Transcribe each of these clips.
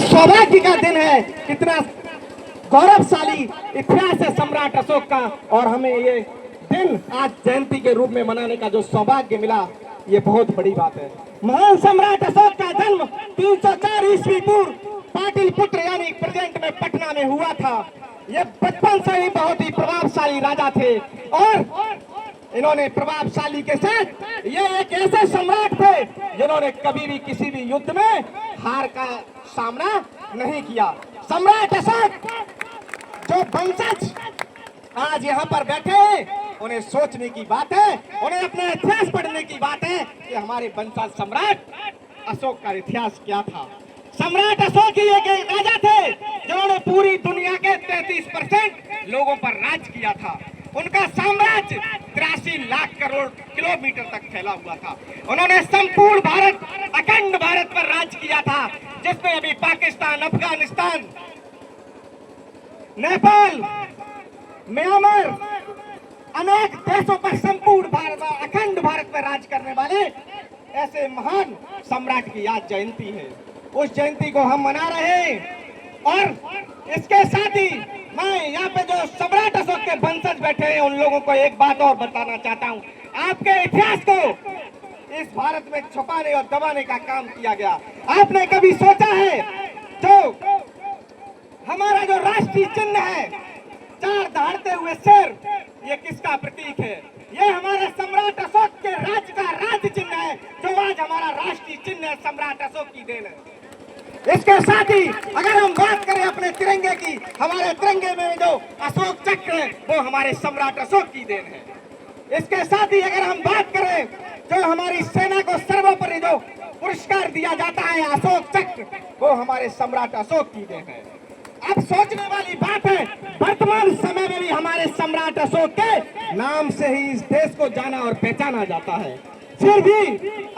सौभाग्य का दिन है, कितना गौरवशाली इतिहास है सम्राट अशोक का। और हमें ये दिन आज जयंती के रूप में मनाने का जो सौभाग्य मिला, ये बहुत बड़ी बात है। महान सम्राट अशोक का जन्म 304 ईस्वी पूर्व पाटलिपुत्र यानी प्रेजेंट में पटना में हुआ था। ये बचपन से ही बहुत ही प्रभावशाली राजा थे और इन्होंने प्रभावशाली के साथ ये एक ऐसे सम्राट थे जिन्होंने कभी भी किसी भी युद्ध में हार का सामना नहीं किया। सम्राट अशोक जो वंशज आज यहाँ पर बैठे हैं, उन्हें सोचने की बात है, उन्हें अपना इतिहास पढ़ने की बात है कि हमारे वंशज सम्राट अशोक का इतिहास क्या था। सम्राट अशोक ही एक राजा थे जिन्होंने पूरी दुनिया के 33% लोगों पर राज किया था। उनका साम्राज्य 83 लाख करोड़ किलोमीटर तक फैला हुआ था। उन्होंने संपूर्ण भारत, अखंड भारत पर राज किया था, जिसमें अभी पाकिस्तान, अफगानिस्तान, नेपाल, म्यांमार, अनेक देशों पर संपूर्ण भारत, अखंड भारत पर राज करने वाले ऐसे महान सम्राट की आज जयंती है। उस जयंती को हम मना रहे हैं और इसके साथ ही मैं यहाँ पे जो सम्राट अशोक के वंशज बैठे हैं, उन लोगों को एक बात और बताना चाहता हूँ। आपके इतिहास को इस भारत में छुपाने और दबाने का काम किया गया। आपने कभी सोचा है जो हमारा जो राष्ट्रीय चिन्ह है, 4 दहाड़ते हुए शेर, ये किसका प्रतीक है? ये हमारे सम्राट अशोक के राज का राज चिन्ह है, जो आज हमारा राष्ट्रीय चिन्ह है, सम्राट अशोक की देन है। इसके साथ ही अगर हम बात करें अपने तिरंगे की, हमारे तिरंगे में जो अशोक चक्र है वो हमारे सम्राट अशोक की देन है। इसके साथ ही अगर हम बात करें जो हमारी सेना को सर्वोपरि जो पुरस्कार दिया जाता है अशोक चक्र, वो हमारे सम्राट अशोक की देन है। अब सोचने वाली बात है, वर्तमान समय में भी हमारे सम्राट अशोक के नाम से ही इस देश को जाना और पहचाना जाता है। फिर भी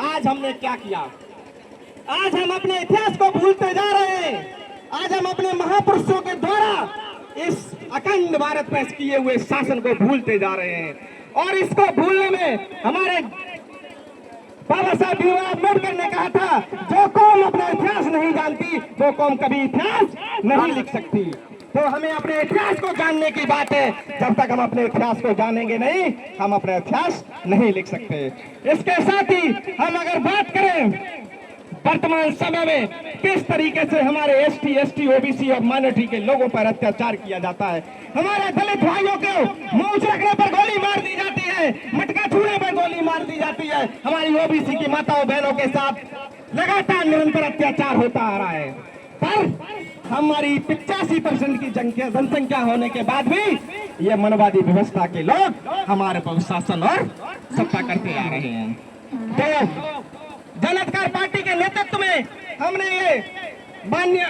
आज हमने क्या किया? आज हम अपने इतिहास को भूलते जा रहे हैं। आज हम अपने महापुरुषों के द्वारा इस अखंड भारत पर किए हुए शासन को भूलते जा रहे हैं। और इसको भूलने में हमारे बाबा साहब भीमराव अम्बेडकर ने कहा था, जो कौम अपना इतिहास नहीं जानती वो कौम कभी इतिहास नहीं लिख सकती। तो हमें अपने इतिहास को जानने की बात है। जब तक हम अपने इतिहास को जानेंगे नहीं, हम अपना इतिहास नहीं लिख सकते। इसके साथ ही हम अगर बात करें वर्तमान समय में किस तरीके से हमारे एसटी, ओबीसी और माइनॉरिटी के लोगों पर अत्याचार किया जाता है। हमारे दलित भाइयों को मूंछ रखने पर गोली मार दी जाती है, मटका छूने पर गोली मार दी जाती है। हमारी ओबीसी की माताओं बहनों के साथ लगातार निरंतर अत्याचार होता आ रहा है। पर हमारी 85% की जनसंख्या होने के बाद भी ये मनवादी व्यवस्था के लोग हमारे पर शासन और सत्ता करते आ रहे हैं। तो जन अधिकार पार्टी के नेतृत्व में हमने ये मान्य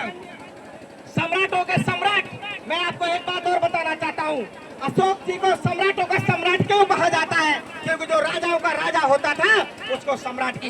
सम्राटों के सम्राट, मैं आपको एक बात और बताना चाहता हूँ। अशोक जी को सम्राटों का सम्राट क्यों कहा जाता है? क्योंकि जो राजाओं का राजा होता था उसको सम्राट की